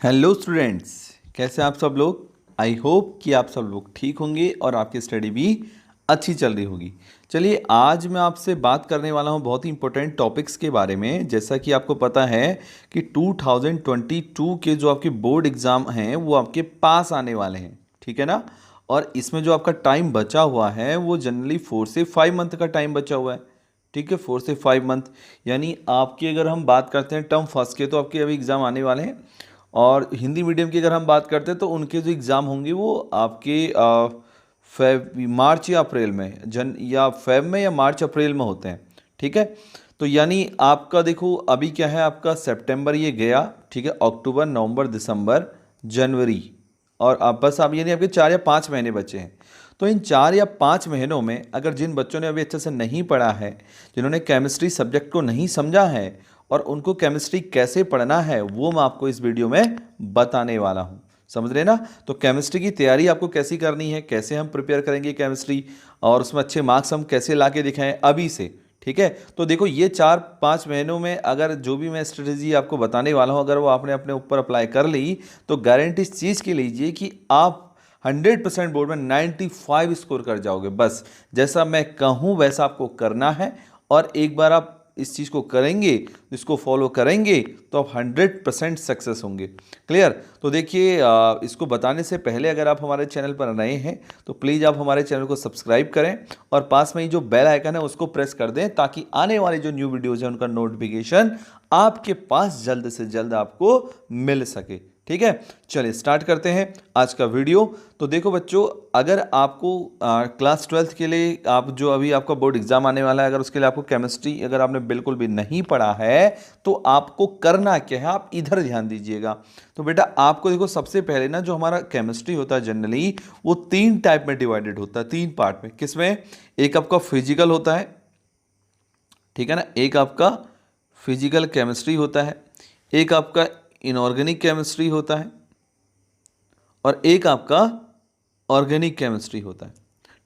Hello students, कैसे आप सब लोग। आई होप कि आप सब लोग ठीक होंगे और आपकी स्टडी भी अच्छी चल रही होगी। चलिए, आज मैं आपसे बात करने वाला हूं बहुत ही इंपॉर्टेंट टॉपिक्स के बारे में। जैसा कि आपको पता है कि 2022 के जो आपके बोर्ड एग्ज़ाम हैं वो आपके पास आने वाले हैं, ठीक है ना। और इसमें जो आपका टाइम बचा हुआ है वो जनरली 4 से 5 मंथ का टाइम बचा हुआ है, ठीक है। 4 से 5 मंथ, यानी आपकी अगर हम बात करते हैं टर्म फर्स्ट के, तो आपके अभी एग्ज़ाम आने वाले हैं। और हिंदी मीडियम की अगर हम बात करते हैं तो उनके जो एग्ज़ाम होंगे वो आपके मार्च या अप्रैल में, जन या फेब में या मार्च अप्रैल में होते हैं, ठीक है। तो यानी आपका देखो अभी क्या है, आपका सितंबर ये गया, ठीक है। अक्टूबर, नवंबर, दिसंबर, जनवरी, और आप बस आप यानी आपके 4 या 5 महीने बचे हैं। तो इन 4 या 5 महीनों में अगर जिन बच्चों ने अभी अच्छे से नहीं पढ़ा है, जिन्होंने केमिस्ट्री सब्जेक्ट को नहीं समझा है और उनको केमिस्ट्री कैसे पढ़ना है, वो मैं आपको इस वीडियो में बताने वाला हूँ। समझ रहे ना। तो केमिस्ट्री की तैयारी आपको कैसी करनी है, कैसे हम प्रिपेयर करेंगे केमिस्ट्री, और उसमें अच्छे मार्क्स हम कैसे ला के दिखाएं अभी से, ठीक है। तो देखो, ये 4-5 महीनों में अगर जो भी मैं स्ट्रेटेजी आपको बताने वाला हूँ, अगर वो आपने अपने ऊपर अप्लाई कर ली, तो गारंटी इस चीज़ की लीजिए कि आप 100% बोर्ड में 95 स्कोर कर जाओगे। बस जैसा मैं कहूँ वैसा आपको करना है, और एक बार आप इस चीज़ को करेंगे, इसको फॉलो करेंगे, तो आप 100% सक्सेस होंगे। क्लियर। तो देखिए, इसको बताने से पहले अगर आप हमारे चैनल पर नए हैं तो प्लीज़ आप हमारे चैनल को सब्सक्राइब करें और पास में ही जो बेल आइकन है उसको प्रेस कर दें, ताकि आने वाले जो न्यू वीडियोज़ हैं उनका नोटिफिकेशन आपके पास जल्द से जल्द आपको मिल सके, ठीक है। चलिए स्टार्ट करते हैं आज का वीडियो। तो देखो बच्चों, अगर आपको क्लास 12th के लिए, आप जो अभी आपका बोर्ड एग्जाम आने वाला है, अगर उसके लिए आपको केमिस्ट्री अगर आपने बिल्कुल भी नहीं पढ़ा है तो आपको करना क्या है, आप इधर ध्यान दीजिएगा। तो बेटा आपको देखो, सबसे पहले ना जो हमारा केमिस्ट्री होता है जनरली वो 3 टाइप में डिवाइडेड होता है, 3 पार्ट में। किसमें? एक आपका फिजिकल होता है, ठीक है ना, एक आपका फिजिकल केमिस्ट्री होता है, एक आपका इनऑर्गेनिक केमिस्ट्री होता है, और एक आपका ऑर्गेनिक केमिस्ट्री होता है,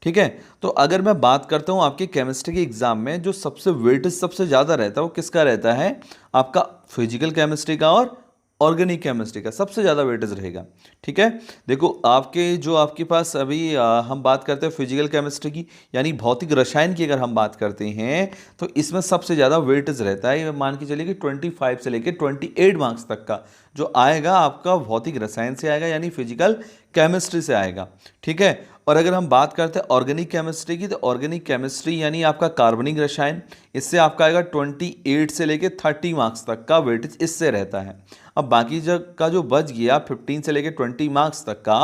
ठीक है। तो अगर मैं बात करता हूं आपके केमिस्ट्री के एग्जाम में जो सबसे वेटेज सबसे ज़्यादा रहता है वो किसका रहता है? आपका फिजिकल केमिस्ट्री का और ऑर्गेनिक केमिस्ट्री का सबसे ज़्यादा वेटेज रहेगा, ठीक है। देखो, आपके जो आपके पास अभी हम बात करते हैं फिजिकल केमिस्ट्री की, यानी भौतिक रसायन की अगर हम बात करते हैं, तो इसमें सबसे ज़्यादा वेटेज रहता है। ये मान के चलिए कि 25 से लेकर 28 मार्क्स तक का जो आएगा आपका भौतिक रसायन से आएगा, यानी फिजिकल केमिस्ट्री से आएगा, ठीक है। और अगर हम बात करते हैं ऑर्गेनिक केमिस्ट्री की, तो ऑर्गेनिक केमिस्ट्री यानी आपका कार्बनिक रसायन, इससे आपका आएगा 28 से लेके 30 मार्क्स तक का वेटेज इससे रहता है। अब बाकी जग का जो बच गया 15 से लेके 20 मार्क्स तक का,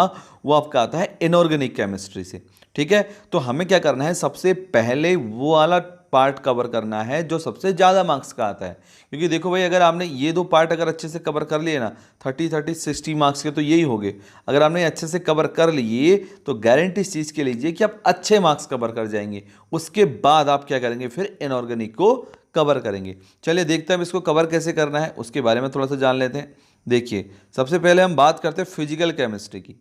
वो आपका आता है इनऑर्गेनिक केमिस्ट्री से, ठीक है। तो हमें क्या करना है, सबसे पहले वो वाला पार्ट कवर करना है जो सबसे ज़्यादा मार्क्स का आता है। क्योंकि देखो भाई, अगर आपने ये 2 पार्ट अगर अच्छे से कवर कर लिए ना, 30-30-60 मार्क्स के तो यही हो गए। अगर आपने अच्छे से कवर कर लिए तो गारंटी इस चीज़ के लीजिए कि आप अच्छे मार्क्स कवर कर जाएंगे। उसके बाद आप क्या करेंगे, फिर इनऑर्गेनिक को कवर करेंगे। चलिए देखते हैं अब इसको कवर कैसे करना है, उसके बारे में थोड़ा सा जान लेते हैं। देखिए, सबसे पहले हम बात करते हैं फिजिकल केमिस्ट्री की,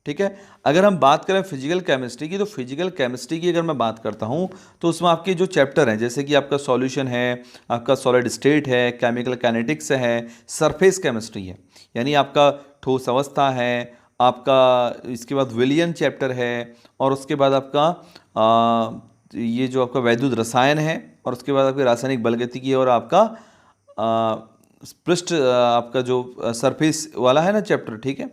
ठीक है। अगर हम बात करें फिजिकल केमिस्ट्री की, तो फिजिकल केमिस्ट्री की अगर मैं बात करता हूं तो उसमें आपके जो चैप्टर हैं, जैसे कि आपका सॉल्यूशन है, आपका सॉलिड स्टेट है, केमिकल काइनेटिक्स है, सरफेस केमिस्ट्री है, यानी आपका ठोस अवस्था है, आपका इसके बाद विलियन चैप्टर है, और उसके बाद आपका ये जो आपका वैद्युत रसायन है, और उसके बाद आपकी रासायनिक बलगतिकी और आपका पृष्ठ आपका जो सरफेस वाला है ना चैप्टर, ठीक है।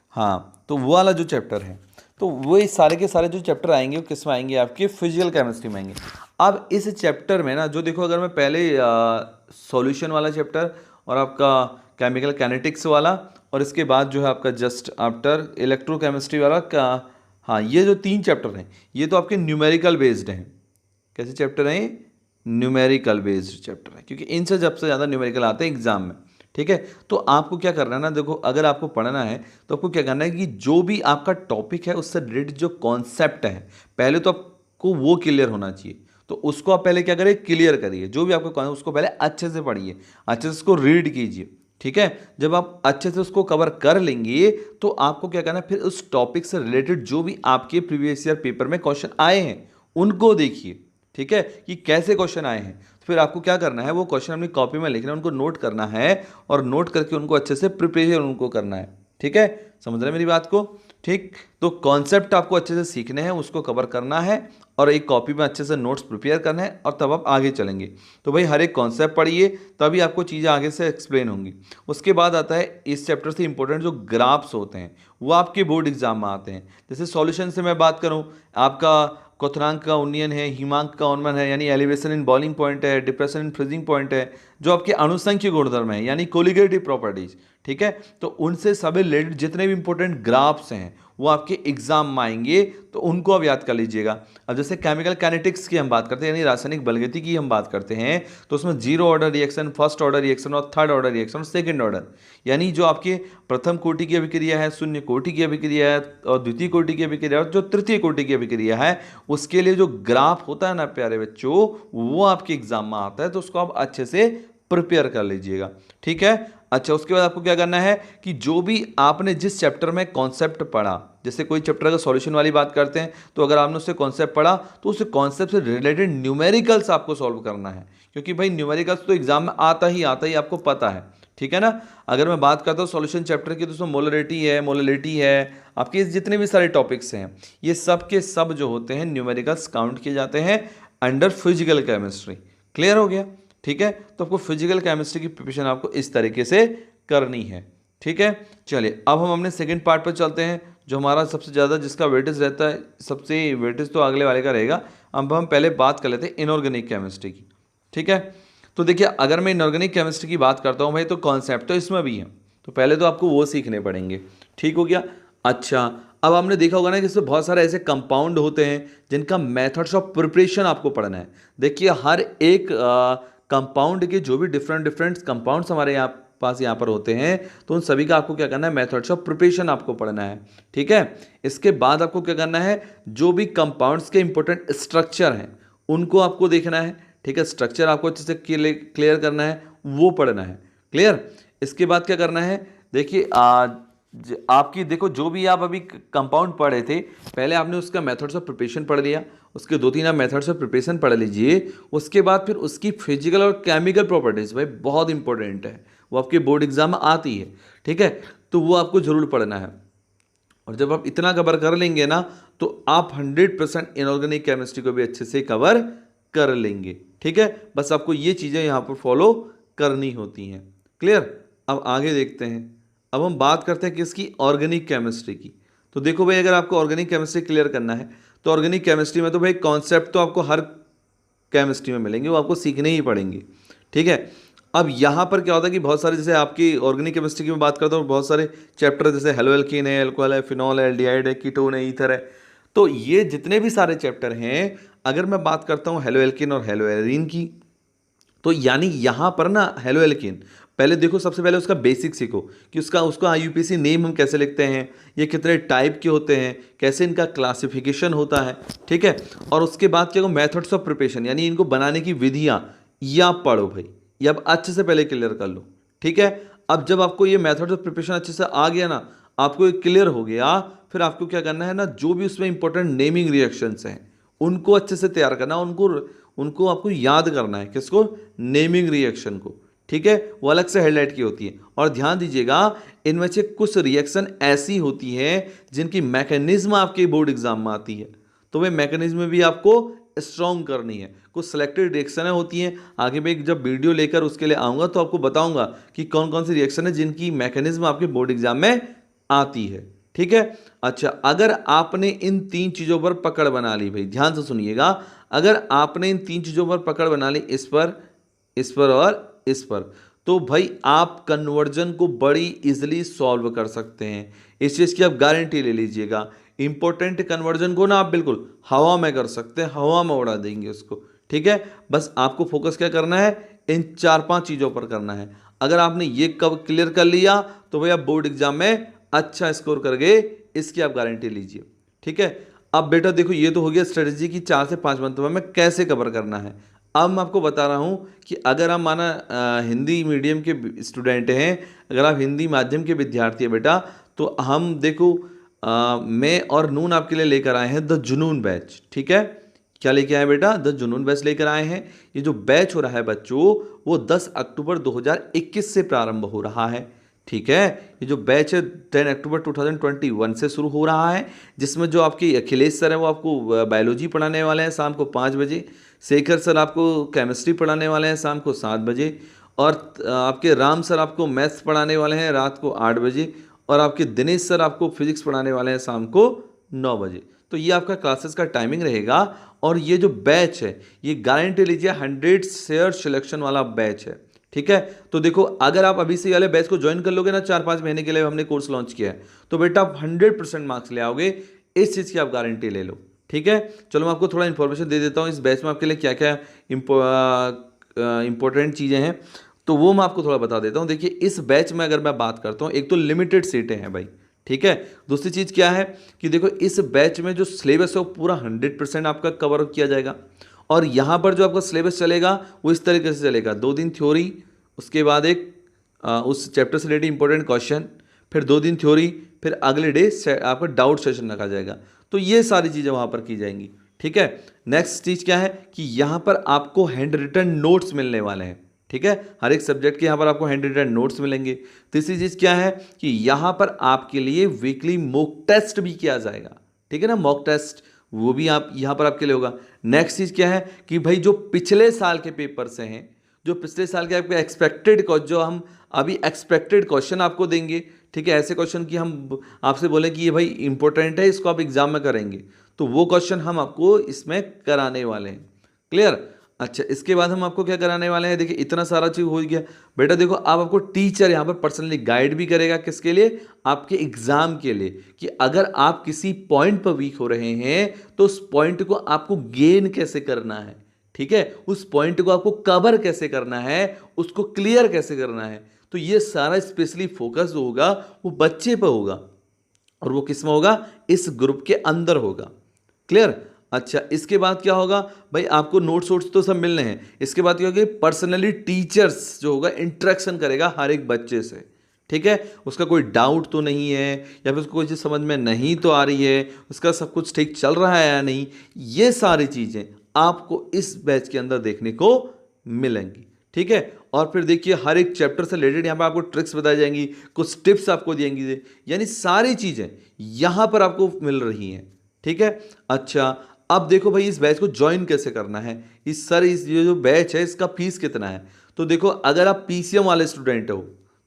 हाँ, तो वो वाला जो चैप्टर है, तो वो सारे के सारे जो चैप्टर आएंगे वो किस में आएंगे, आपके फिजिकल केमिस्ट्री में आएंगे। अब इस चैप्टर में ना, जो देखो, अगर मैं पहले सॉल्यूशन वाला चैप्टर और आपका केमिकल काइनेटिक्स वाला, और इसके बाद जो है आपका जस्ट आफ्टर इलेक्ट्रोकेमिस्ट्री वाला का, हाँ, ये जो 3 चैप्टर हैं ये तो आपके न्यूमेरिकल बेस्ड हैं। कैसे चैप्टर हैं? न्यूमेरिकल बेस्ड चैप्टर है, क्योंकि इनसे सबसे ज़्यादा न्यूमेरिकल आते हैं एग्जाम में, ठीक है। तो आपको क्या करना है ना, देखो, अगर आपको पढ़ना है तो आपको क्या करना है कि जो भी आपका टॉपिक है उससे रिलेटेड जो कॉन्सेप्ट है, पहले तो आपको वो क्लियर होना चाहिए। तो उसको आप पहले क्या करिए, क्लियर करिए। जो भी आपको उसको पहले अच्छे से पढ़िए, अच्छे से उसको रीड कीजिए, ठीक है। जब आप अच्छे से उसको कवर कर लेंगे तो आपको क्या करना है, फिर उस टॉपिक से रिलेटेड जो भी आपके प्रीवियस ईयर पेपर में क्वेश्चन आए हैं उनको देखिए, ठीक है, कि कैसे क्वेश्चन आए हैं। फिर आपको क्या करना है, वो क्वेश्चन अपनी कॉपी में लिखना है, उनको नोट करना है और नोट करके उनको अच्छे से प्रिपरेशन उनको करना है। ठीक है, समझ रहे हैं मेरी बात को? ठीक, तो कॉन्सेप्ट आपको अच्छे से सीखने हैं, उसको कवर करना है और एक कॉपी में अच्छे से नोट्स प्रिपेयर करना है और तब आप आगे चलेंगे। तो भाई हर एक कॉन्सेप्ट पढ़िए, तभी आपको चीज़ें आगे से एक्सप्लेन होंगी। उसके बाद आता है इस चैप्टर से इंपॉर्टेंट जो ग्राफ्स होते हैं, वो आपके बोर्ड एग्जाम में आते हैं। जैसे सॉल्यूशन से मैं बात करूं, आपका क्वथनांक का उन्नयन है, हिमांक का उन्नयन है यानी एलिवेशन इन बॉइलिंग पॉइंट है, डिप्रेशन इन फ्रीजिंग पॉइंट है, जो आपके अनुसंख्यिक गुणधर्म है यानी कोलिगेटिव प्रॉपर्टीज। ठीक है, तो उनसे सभी रिलेटेड जितने भी इंपॉर्टेंट ग्राफ्स हैं वो आपके एग्जाम में आएंगे, तो उनको आप याद कर लीजिएगा। अब जैसे केमिकल काइनेटिक्स की हम बात करते हैं यानी रासायनिक बलगति की हम बात करते हैं, तो उसमें zero order reaction, first order reaction और थर्ड ऑर्डर रिएक्शन और सेकंड ऑर्डर, यानी जो आपके प्रथम कोटि की अभिक्रिया है, शून्य कोटि की अभिक्रिया है और द्वितीय कोटि की अभिक्रिया और जो तृतीय कोटि की अभिक्रिया है, उसके लिए जो ग्राफ होता है ना प्यारे बच्चों, वो आपके एग्जाम में आता है, तो उसको आप अच्छे से प्रिपेयर कर लीजिएगा। ठीक है, अच्छा उसके बाद आपको क्या करना है कि जो भी आपने जिस चैप्टर में कॉन्सेप्ट पढ़ा, जैसे कोई चैप्टर का सॉल्यूशन वाली बात करते हैं, तो अगर आपने उससे कॉन्सेप्ट पढ़ा तो उस कॉन्सेप्ट से रिलेटेड न्यूमेरिकल्स आपको सॉल्व करना है, क्योंकि भाई न्यूमेरिकल्स तो एग्जाम में आता ही आपको पता है। ठीक है ना, अगर मैं बात करता हूँ सॉल्यूशन चैप्टर की, तो उसमें मोलरिटी है, आपके जितने भी सारे टॉपिक्स हैं, ये सब के सब जो होते हैं न्यूमेरिकल्स काउंट किए जाते हैं अंडर फिजिकल केमिस्ट्री। क्लियर हो गया? ठीक है, तो आपको फिजिकल केमिस्ट्री की प्रिपरेशन आपको इस तरीके से करनी है। ठीक है, चलिए अब हम अपने सेकंड पार्ट पर चलते हैं, जो हमारा सबसे ज़्यादा जिसका वेटेज रहता है, सबसे वेटेज तो अगले वाले का रहेगा। अब हम पहले बात कर लेते हैं इनऑर्गेनिक केमिस्ट्री की। ठीक है, तो देखिए अगर मैं इनऑर्गेनिक केमिस्ट्री की बात करता हूँ भाई, तो कॉन्सेप्ट तो इसमें भी है, तो पहले तो आपको वो सीखने पड़ेंगे। ठीक हो गया? अच्छा, अब आपने देखा होगा ना कि इसमें बहुत सारे ऐसे कंपाउंड होते हैं जिनका मेथड्स ऑफ प्रिपरेशन आपको पढ़ना है। देखिए हर एक कंपाउंड के जो भी डिफरेंट कंपाउंड्स हमारे यहाँ पर होते हैं, तो उन सभी का आपको क्या करना है, मेथड्स ऑफ प्रिपरेशन आपको पढ़ना है। ठीक है, इसके बाद आपको क्या करना है, जो भी कंपाउंड्स के इंपॉर्टेंट स्ट्रक्चर हैं उनको आपको देखना है। ठीक है, स्ट्रक्चर आपको अच्छे से क्लियर करना है, वो पढ़ना है। क्लियर? इसके बाद क्या करना है, देखिए आपकी देखो जो भी आप अभी कंपाउंड पढ़े थे, पहले आपने उसका मेथड्स ऑफ प्रिपरेशन पढ़ लिया, उसके 2-3 आप मेथड्स ऑफ प्रिपरेशन पढ़ लीजिए। उसके बाद फिर उसकी फिजिकल और केमिकल प्रॉपर्टीज भाई बहुत इंपॉर्टेंट है, वो आपके बोर्ड एग्जाम में आती है। ठीक है, तो वो आपको जरूर पढ़ना है। और जब आप इतना कवर कर लेंगे ना, तो आप 100% इनऑर्गेनिक केमिस्ट्री को भी अच्छे से कवर कर लेंगे। ठीक है, बस आपको ये चीज़ें यहाँ पर फॉलो करनी होती हैं। क्लियर? अब आगे देखते हैं। अब हम बात करते हैं किसकी, ऑर्गेनिक केमिस्ट्री की। तो देखो भाई, अगर आपको ऑर्गेनिक केमिस्ट्री क्लियर करना है, तो ऑर्गेनिक केमिस्ट्री में तो भाई कॉन्सेप्ट तो आपको हर केमिस्ट्री में मिलेंगे, वो आपको सीखने ही पड़ेंगे। ठीक है, अब यहाँ पर क्या होता है कि बहुत सारे, जैसे आपकी ऑर्गेनिक केमिस्ट्री की मैं बात करता हूँ, बहुत सारे चैप्टर जैसे हेलो एल्कीन है, एल्कोहल है, फिनॉल है, एल्डिहाइड है, कीटोन है, ईथर है, तो ये जितने भी सारे चैप्टर हैं, अगर मैं बात करता हूँ हेलो एल्कीन और हेलो एरीन की, तो यानी यहाँ पर ना हेलो एल्कीन, पहले देखो सबसे पहले उसका बेसिक सीखो कि उसका आईयूपीएसी नेम हम कैसे लिखते हैं, ये कितने टाइप के होते हैं, कैसे इनका क्लासिफिकेशन होता है। ठीक है, और उसके बाद क्या, मेथड्स ऑफ प्रिपरेशन यानी इनको बनाने की विधियाँ, ये आप पढ़ो भाई, ये आप अच्छे से पहले क्लियर कर लो। ठीक है, अब जब आपको ये मेथड्स ऑफ प्रिपरेशन अच्छे से आ गया ना, आपको क्लियर हो गया, फिर आपको क्या करना है ना, जो भी उसमें इंपॉर्टेंट नेमिंग रिएक्शंस हैं उनको अच्छे से तैयार करना, उनको आपको याद करना है। किसको? नेमिंग रिएक्शन को। ठीक है, वो अलग से हेडलाइट की होती है। और ध्यान दीजिएगा, इनमें से कुछ रिएक्शन ऐसी होती है जिनकी मैकेनिज्म आपके बोर्ड एग्जाम में आती है, तो वे मैकेनिज्म भी आपको स्ट्रॉन्ग करनी है। कुछ सेलेक्टेड रिएक्शनें होती हैं, आगे मैं जब वीडियो लेकर उसके लिए आऊँगा तो आपको बताऊँगा कि कौन कौन सी रिएक्शन है जिनकी मैकेनिज्म आपके बोर्ड एग्जाम में आती है। ठीक है, अच्छा अगर आपने इन 3 चीज़ों पर पकड़ बना ली, भाई ध्यान से सुनिएगा, अगर आपने इन 3 चीज़ों पर पकड़ बना ली, इस पर और इस पर, तो भाई आप कन्वर्जन को बड़ी इजीली सॉल्व कर सकते हैं। इस चीज़ की आप गारंटी ले लीजिएगा। इंपॉर्टेंट कन्वर्जन को ना आप बिल्कुल हवा में कर सकते हैं, हवा में उड़ा देंगे उसको। ठीक है, बस आपको फोकस क्या करना है, इन 4-5 चीज़ों पर करना है। अगर आपने ये कब क्लियर कर लिया, तो भाई आप बोर्ड एग्जाम में अच्छा स्कोर कर गए, इसकी आप गारंटी लीजिए। ठीक है, अब बेटा देखो, ये तो हो गया स्ट्रेटजी की 4 से 5 मंथों में कैसे कवर करना है। अब मैं आपको बता रहा हूँ कि अगर आप माना हिंदी मीडियम के स्टूडेंट हैं, अगर आप हिंदी माध्यम के विद्यार्थी हैं बेटा, तो हम देखो मैं और नून आपके लिए लेकर आए हैं द जुनून बैच। ठीक है, क्या लेके आए बेटा? द जुनून बैच लेकर आए हैं। ये जो बैच हो रहा है बच्चों, वो 10 अक्टूबर 2021 से प्रारंभ हो रहा है। ठीक है, ये जो बैच है 10 अक्टूबर 2021 से शुरू हो रहा है, जिसमें जो आपके अखिलेश सर है वो आपको बायोलॉजी पढ़ाने वाले हैं शाम को 5 बजे, शेखर सर आपको केमिस्ट्री पढ़ाने वाले हैं शाम को 7 बजे, और आपके राम सर आपको मैथ्स पढ़ाने वाले हैं रात को 8 बजे, और आपके दिनेश सर आपको फिजिक्स पढ़ाने वाले हैं शाम को 9 बजे। तो ये आपका क्लासेस का टाइमिंग रहेगा। और ये जो बैच है ये गारंटी लीजिए 100 शेयर सिलेक्शन वाला बैच है। ठीक है, तो देखो अगर आप अभी से वाले बैच को ज्वाइन कर लोगे ना, 4-5 महीने के लिए हमने कोर्स लॉन्च किया है, तो बेटा आप 100% मार्क्स ले आओगे, इस चीज़ की आप गारंटी ले लो। ठीक है, चलो मैं आपको थोड़ा इन्फॉर्मेशन दे देता हूँ इस बैच में आपके लिए क्या क्या इंपॉर्टेंट चीज़ें हैं, तो वो मैं आपको थोड़ा बता देता हूँ। देखिए इस बैच में अगर मैं बात करता हूँ, एक तो लिमिटेड सीटें हैं भाई। ठीक है, दूसरी चीज़ क्या है कि देखो इस बैच में जो सिलेबस है वो पूरा 100% आपका कवर किया जाएगा। और यहाँ पर जो आपका सिलेबस चलेगा वो इस तरीके से चलेगा, 2 दिन थ्योरी, उसके बाद एक उस चैप्टर से रिलेटेड इंपॉर्टेंट क्वेश्चन, फिर 2 दिन थ्योरी, फिर अगले डे आपका डाउट सेशन रखा जाएगा। तो ये सारी चीज़ें वहाँ पर की जाएंगी। ठीक है, नेक्स्ट चीज़ क्या है कि यहाँ पर आपको हैंड रिटन नोट्स मिलने वाले हैं। ठीक है, हर एक सब्जेक्ट के यहाँ पर आपको हैंड रिटन नोट्स मिलेंगे। तीसरी चीज़ क्या है कि यहाँ पर आपके लिए वीकली मॉक टेस्ट भी किया जाएगा। ठीक है ना, मॉक टेस्ट वो भी आप यहाँ पर आपके लिए होगा। नेक्स्ट चीज़ क्या है कि भाई जो पिछले साल के पेपर से हैं, जो पिछले साल के आपके एक्सपेक्टेड जो हम अभी एक्सपेक्टेड क्वेश्चन आपको देंगे। ठीक है, ऐसे क्वेश्चन की हम आपसे बोले कि ये भाई इंपॉर्टेंट है, इसको आप एग्जाम में करेंगे, तो वो क्वेश्चन हम आपको इसमें कराने वाले हैं। क्लियर? अच्छा, इसके बाद हम आपको क्या कराने वाले हैं? देखिए इतना सारा चीज़ हो गया बेटा। देखो अब आपको टीचर यहाँ पर पर्सनली गाइड भी करेगा, किसके लिए? आपके एग्जाम के लिए, कि अगर आप किसी पॉइंट पर वीक हो रहे हैं तो उस पॉइंट को आपको गेन कैसे करना है। ठीक है, उस पॉइंट को आपको कवर कैसे करना है, उसको क्लियर कैसे करना है। तो ये सारा स्पेशली फोकस होगा वो बच्चे पर होगा, और वो किस में होगा? इस ग्रुप के अंदर होगा। क्लियर? अच्छा, इसके बाद क्या होगा भाई? आपको नोट्स वोट्स तो सब मिलने हैं। इसके बाद क्या होगा? पर्सनली टीचर्स जो होगा इंटरेक्शन करेगा हर एक बच्चे से। ठीक है, उसका कोई डाउट तो नहीं है, या फिर उसको कोई चीज़ समझ में नहीं तो आ रही है, उसका सब कुछ ठीक चल रहा है या नहीं, ये सारी चीज़ें आपको इस बैच के अंदर देखने को मिलेंगी। ठीक है, और फिर देखिए हर एक चैप्टर से रिलेटेड यहाँ पर आपको ट्रिक्स बताई जाएंगी, कुछ टिप्स आपको देंगी, यानी सारी चीज़ें यहाँ पर आपको मिल रही हैं। ठीक है, अच्छा अब देखो भाई इस बैच को ज्वाइन कैसे करना है। इस ये जो बैच है इसका फीस कितना है? तो देखो अगर आप पीसीएम वाले स्टूडेंट हो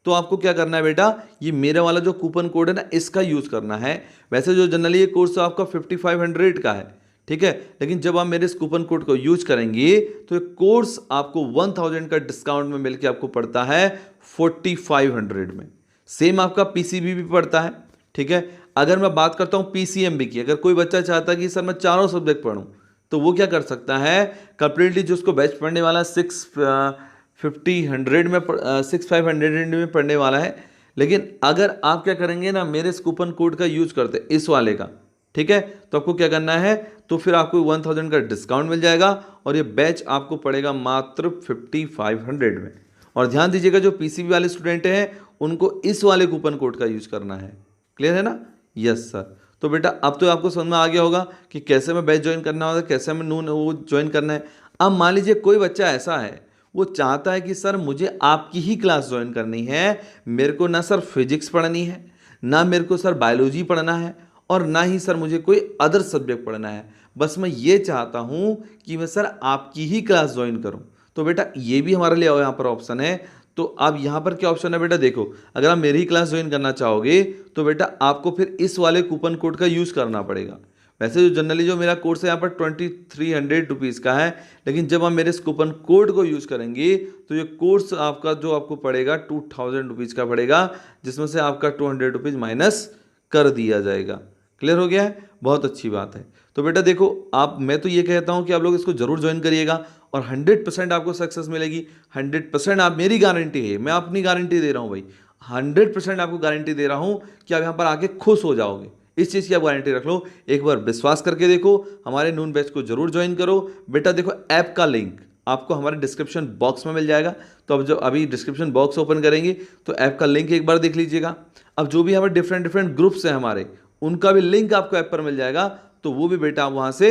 तो आपको क्या करना है बेटा? ये मेरा वाला जो कूपन कोड है ना, इसका यूज़ करना है। वैसे जो जनरली ये कोर्स तो आपका 5500 का है। ठीक है, लेकिन जब आप मेरे इस कूपन कोड को यूज करेंगे तो ये कोर्स आपको 1000 का डिस्काउंट में मिलकर आपको पड़ता है 4500 में। सेम आपका पीसीबी भी पड़ता है। ठीक है, अगर मैं बात करता हूँ पीसीएमबी की, अगर कोई बच्चा चाहता है कि सर मैं चारों सब्जेक्ट पढ़ूँ, तो वो क्या कर सकता है? कंप्लीटली जो उसको बैच पढ़ने वाला 6500 में पढ़ने वाला है। लेकिन अगर आप क्या करेंगे ना, मेरे इस कूपन कोड का यूज करते इस वाले का, ठीक है, तो आपको क्या करना है? तो फिर आपको 1000 का डिस्काउंट मिल जाएगा और ये बैच आपको पड़ेगा मात्र 5500 में। और ध्यान दीजिएगा जो पीसीबी वाले स्टूडेंट हैं उनको इस वाले कूपन कोड का यूज करना है। क्लियर है ना? Yes sir. तो बेटा अब तो आपको समझ में आ गया होगा कि कैसे हमें बैच ज्वाइन करना होगा, कैसे हमें नून वो ज्वाइन करना है। अब मान लीजिए कोई बच्चा ऐसा है वो चाहता है कि सर मुझे आपकी ही क्लास ज्वाइन करनी है, मेरे को ना सर फिजिक्स पढ़नी है, ना मेरे को सर बायोलॉजी पढ़ना है, और ना ही सर मुझे कोई अदर सब्जेक्ट पढ़ना है, बस मैं ये चाहता हूँ कि मैं सर आपकी ही क्लास ज्वाइन करूँ। तो बेटा ये भी हमारे लिए यहाँ पर ऑप्शन है। तो अब यहाँ पर क्या ऑप्शन है बेटा? देखो अगर आप मेरी ही क्लास ज्वाइन करना चाहोगे तो बेटा आपको फिर इस वाले कूपन कोड का यूज़ करना पड़ेगा। वैसे जो जनरली जो मेरा कोर्स है यहाँ पर 2300 रुपीज़ का है, लेकिन जब आप मेरे इस कूपन कोड को यूज़ करेंगे तो ये कोर्स आपका जो आपको पड़ेगा 2000 रुपीज़ का पड़ेगा, जिसमें से आपका 200 रुपीज़ माइनस कर दिया जाएगा। क्लियर हो गया है? बहुत अच्छी बात है। तो बेटा देखो आप, मैं तो ये कहता हूँ कि आप लोग इसको जरूर ज्वाइन करिएगा और 100% आपको सक्सेस मिलेगी। 100% आप, मेरी गारंटी है, मैं अपनी गारंटी दे रहा हूँ भाई, 100% आपको गारंटी दे रहा हूँ कि आप यहाँ पर आके खुश हो जाओगे। इस चीज़ की आप गारंटी रख लो, एक बार विश्वास करके देखो, हमारे नून बैच को जरूर ज्वाइन करो। बेटा देखो ऐप का लिंक आपको हमारे डिस्क्रिप्शन बॉक्स में मिल जाएगा। तो अब जब अभी डिस्क्रिप्शन बॉक्स ओपन करेंगे तो ऐप का लिंक एक बार देख लीजिएगा। अब जो भी हमारे डिफरेंट ग्रुप्स हैं हमारे, उनका भी लिंक आपको ऐप पर मिल जाएगा, तो वो भी बेटा आप वहाँ से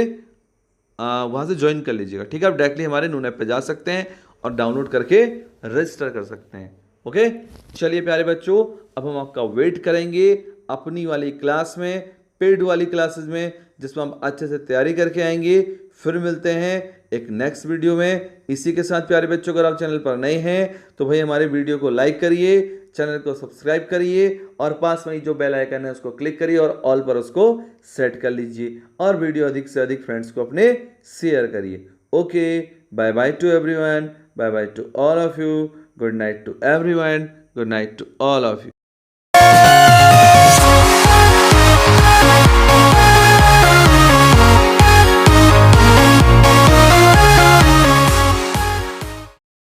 वहाँ से ज्वाइन कर लीजिएगा, ठीक है। आप डायरेक्टली हमारे नून ऐप पे जा सकते हैं और डाउनलोड करके रजिस्टर कर सकते हैं। ओके, चलिए प्यारे बच्चों, अब हम आपका वेट करेंगे अपनी वाली क्लास में, पेड वाली क्लासेस में, जिसमें हम अच्छे से तैयारी करके आएंगे। फिर मिलते हैं एक नेक्स्ट वीडियो में। इसी के साथ प्यारे बच्चों, अगर आप चैनल पर नए हैं तो भाई हमारे वीडियो को लाइक करिए, चैनल को सब्सक्राइब करिए और पास में ही जो बेल आइकन है उसको क्लिक करिए और ऑल पर उसको सेट कर लीजिए और वीडियो अधिक से अधिक फ्रेंड्स को अपने शेयर करिए। Okay, bye bye to everyone, bye bye to all of you, good night to everyone, good night to all of you.